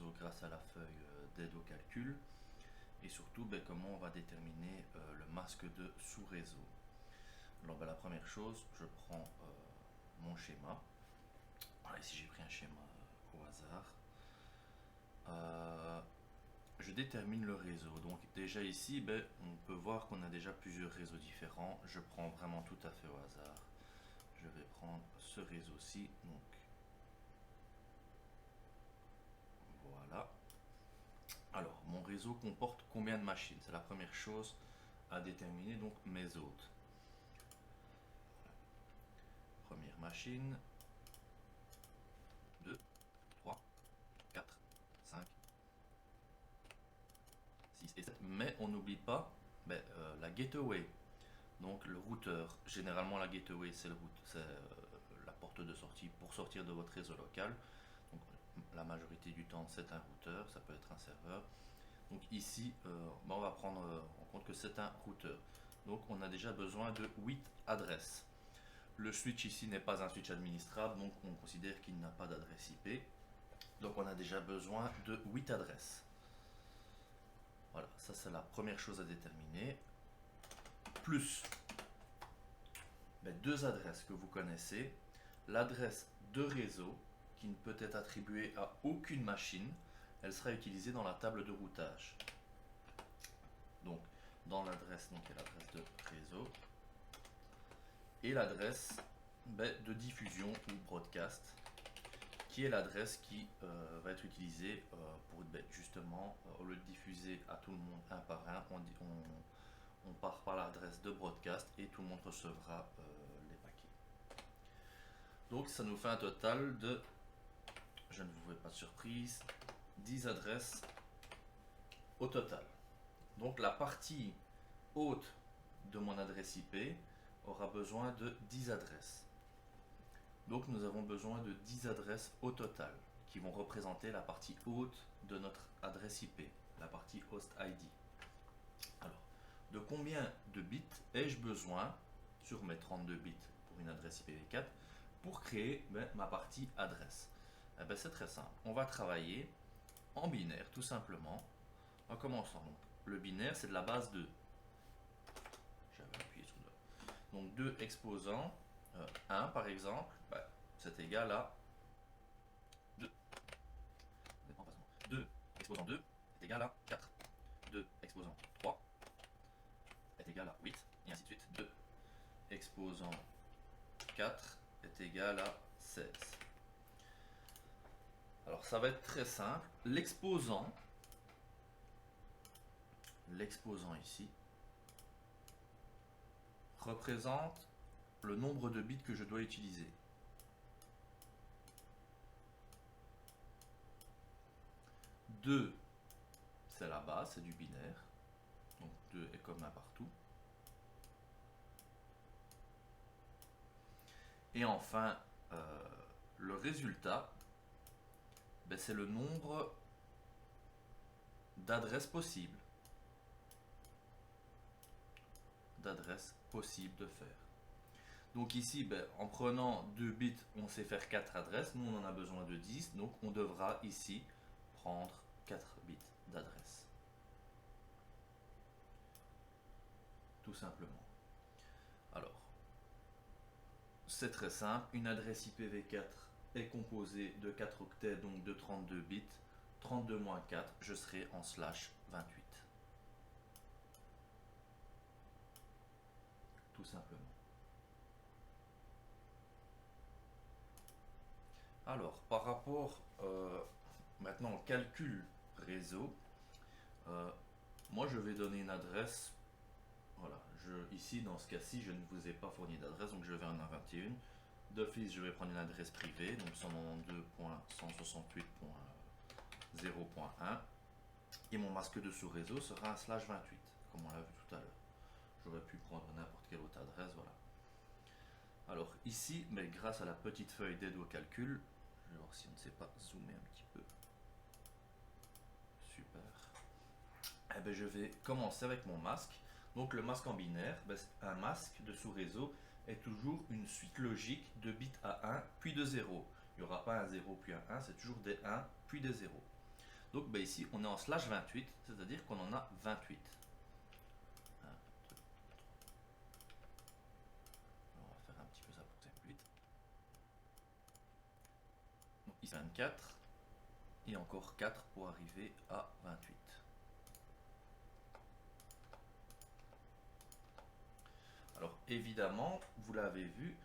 sous-réseau grâce à la feuille d'aide au calcul et surtout comment on va déterminer le masque de sous-réseau. Alors la première chose, je prends mon schéma. Voilà, ici j'ai pris un schéma au hasard. Je détermine le réseau. Donc déjà ici, on peut voir qu'on a déjà plusieurs réseaux différents. Je prends vraiment tout à fait au hasard. Je vais prendre ce réseau-ci. Donc voilà. Alors, mon réseau comporte combien de machines? C'est la première chose à déterminer, donc mes hôtes. Première machine, 2, 3, 4, 5, 6 et 7. Mais on n'oublie pas la gateway, donc le routeur. Généralement, la gateway, c'est la porte de sortie pour sortir de votre réseau local. Donc, la majorité du temps, c'est un routeur, ça peut être un serveur. Donc ici, on va prendre en compte que c'est un routeur. Donc on a déjà besoin de 8 adresses. Le switch ici n'est pas un switch administrable, donc on considère qu'il n'a pas d'adresse IP. Donc on a déjà besoin de 8 adresses. Voilà, ça c'est la première chose à déterminer. Plus deux adresses que vous connaissez. L'adresse de réseau, qui ne peut être attribuée à aucune machine. Elle sera utilisée dans la table de routage. Donc, dans l'adresse, donc il y a l'adresse de réseau et l'adresse de diffusion ou broadcast, qui est l'adresse qui va être utilisée pour justement, au lieu de diffuser à tout le monde un par un, on part par l'adresse de broadcast et tout le monde recevra les paquets. Donc ça nous fait un total de, je ne vous fais pas de surprise, 10 adresses au total. Donc la partie haute de mon adresse IP aura besoin de 10 adresses. Donc nous avons besoin de 10 adresses au total qui vont représenter la partie haute de notre adresse IP, la partie host ID. Alors, de combien de bits ai-je besoin sur mes 32 bits pour une adresse IPv4 pour créer ma partie adresse? C'est très simple. On va travailler en binaire tout simplement en commençant. Donc, le binaire, c'est de la base 2. J'avais appuyé sur 2. Donc 2 exposants, 1 par exemple, c'est égal à 2. 2 exposant 2 est égal à 4. 2 exposant 3 est égal à 8, et ainsi de suite. 2 exposant 4 est égal à 16. Alors ça va être très simple. L'exposant ici représente le nombre de bits que je dois utiliser. 2, c'est la base, c'est du binaire. Donc 2 est commun partout. Et enfin, le résultat, c'est le nombre d'adresses possibles. De faire. Donc ici, en prenant 2 bits, on sait faire 4 adresses. Nous, on en a besoin de 10. Donc on devra ici prendre 4 bits d'adresse. Tout simplement. Alors, c'est très simple. Une adresse IPv4 est composée de 4 octets, donc de 32 bits. 32 moins 4, je serai en /28. Tout simplement. Alors, par rapport maintenant au calcul réseau, moi je vais donner une adresse. Voilà, ici dans ce cas-ci, je ne vous ai pas fourni d'adresse, donc je vais en avoir 21. D'office, je vais prendre une adresse privée, donc 192.168.0.1. Et mon masque de sous-réseau sera un /28, comme on l'a vu tout à l'heure. J'aurais pu prendre n'importe quelle autre adresse, voilà. Alors ici, mais grâce à la petite feuille d'aide au calcul, je vais voir si on ne sait pas zoomer un petit peu. Super. Je vais commencer avec mon masque. Donc le masque en binaire, un masque de sous-réseau est toujours une suite logique de bits à 1 puis de 0. Il n'y aura pas un 0 puis un 1, c'est toujours des 1 puis des 0. Donc ben, ici, on est en slash 28, c'est-à-dire qu'on en a 28. On va faire un petit peu ça pour que ça aille plus vite. Donc ici 24, et encore 4 pour arriver à 28. Alors évidemment, vous l'avez vu,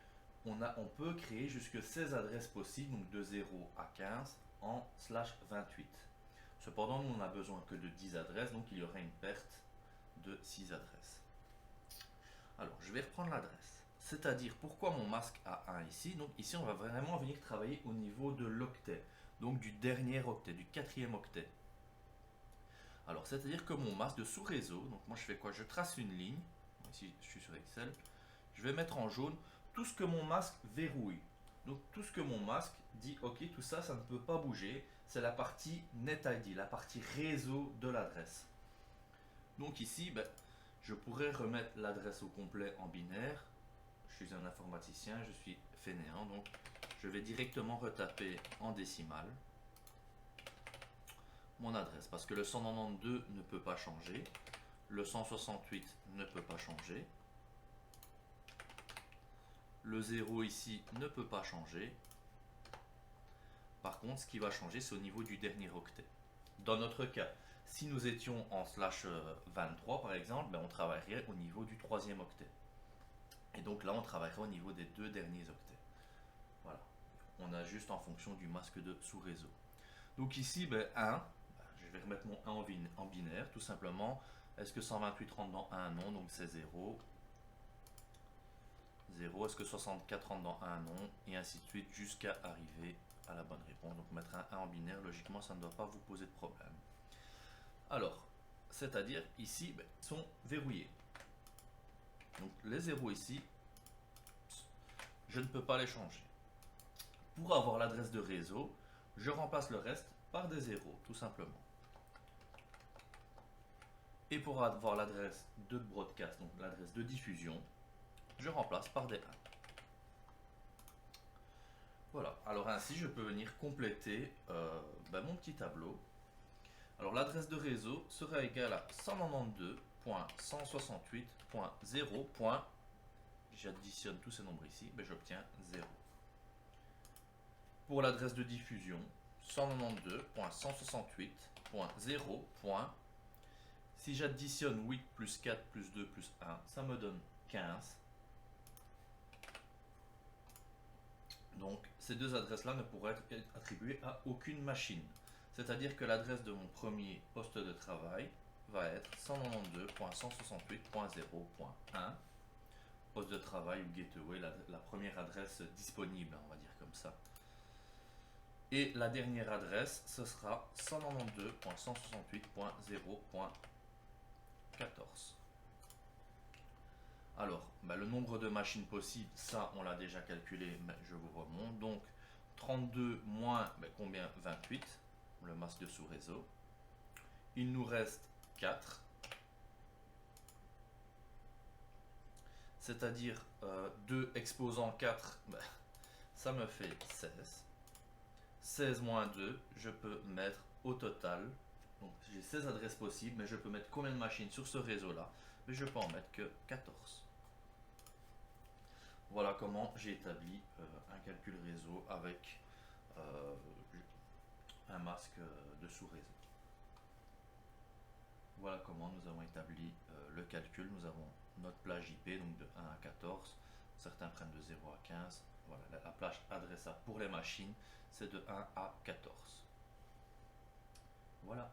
on peut créer jusque 16 adresses possibles, donc de 0 à 15 en slash 28. Cependant, nous on n'a besoin que de 10 adresses, donc il y aura une perte de 6 adresses. Alors je vais reprendre l'adresse. C'est-à-dire pourquoi mon masque a 1 ici. Donc ici on va vraiment venir travailler au niveau de l'octet, donc du dernier octet, du 4e octet. Alors c'est-à-dire que mon masque de sous-réseau, donc moi je fais quoi? Je trace une ligne. Ici je suis sur Excel. Je vais mettre en jaune tout ce que mon masque verrouille. Donc tout ce que mon masque dit, ok, tout ça, ça ne peut pas bouger. C'est la partie NetID, la partie réseau de l'adresse. Donc ici, ben, je pourrais remettre l'adresse au complet en binaire. Je suis un informaticien, je suis fainéant, donc je vais directement retaper en décimale mon adresse. Parce que le 192 ne peut pas changer. Le 168 ne peut pas changer. Le 0 ici ne peut pas changer. Par contre, ce qui va changer, c'est au niveau du dernier octet. Dans notre cas, si nous étions en slash 23 par exemple, ben on travaillerait au niveau du 3e octet. Et donc là, on travaillerait au niveau des 2 derniers octets. Voilà. On ajuste en fonction du masque de sous-réseau. Donc ici, ben, 1, je vais remettre mon 1 en binaire, tout simplement. Est-ce que 128 rentre dans 1? Non, donc c'est 0. 0. Est-ce que 64 rentre dans 1? Non. Et ainsi de suite jusqu'à arriver à la bonne réponse. Donc mettre un 1 en binaire, logiquement, ça ne doit pas vous poser de problème. Alors, c'est-à-dire ici, ben, ils sont verrouillés. Donc les 0 ici, je ne peux pas les changer. Pour avoir l'adresse de réseau, je remplace le reste par des 0, tout simplement. Et pour avoir l'adresse de broadcast, donc l'adresse de diffusion, je remplace par des 1. Voilà, alors ainsi je peux venir compléter mon petit tableau. Alors l'adresse de réseau sera égale à 192.168.0. J'additionne tous ces nombres ici, ben j'obtiens 0. Pour l'adresse de diffusion, 192.168.0. Si j'additionne 8 plus 4 plus 2 plus 1, ça me donne 15. Donc ces deux adresses-là ne pourraient être attribuées à aucune machine. C'est-à-dire que l'adresse de mon premier poste de travail va être 192.168.0.1, poste de travail ou gateway, la première adresse disponible, on va dire comme ça. Et la dernière adresse, ce sera 192.168.0.14. Alors, le nombre de machines possibles, ça on l'a déjà calculé, mais je vous remonte. Donc 32 moins combien? 28, le masque de sous-réseau. Il nous reste 4. C'est-à-dire 2 exposant 4, ça me fait 16. 16 moins 2, je peux mettre au total, donc j'ai 16 adresses possibles, mais je peux mettre combien de machines sur ce réseau-là? Mais je peux en mettre que 14. Voilà comment j'ai établi un calcul réseau avec un masque de sous-réseau. Voilà comment nous avons établi le calcul. Nous avons notre plage IP, donc de 1 à 14. Certains prennent de 0 à 15. Voilà, la plage adressable pour les machines, c'est de 1 à 14. Voilà.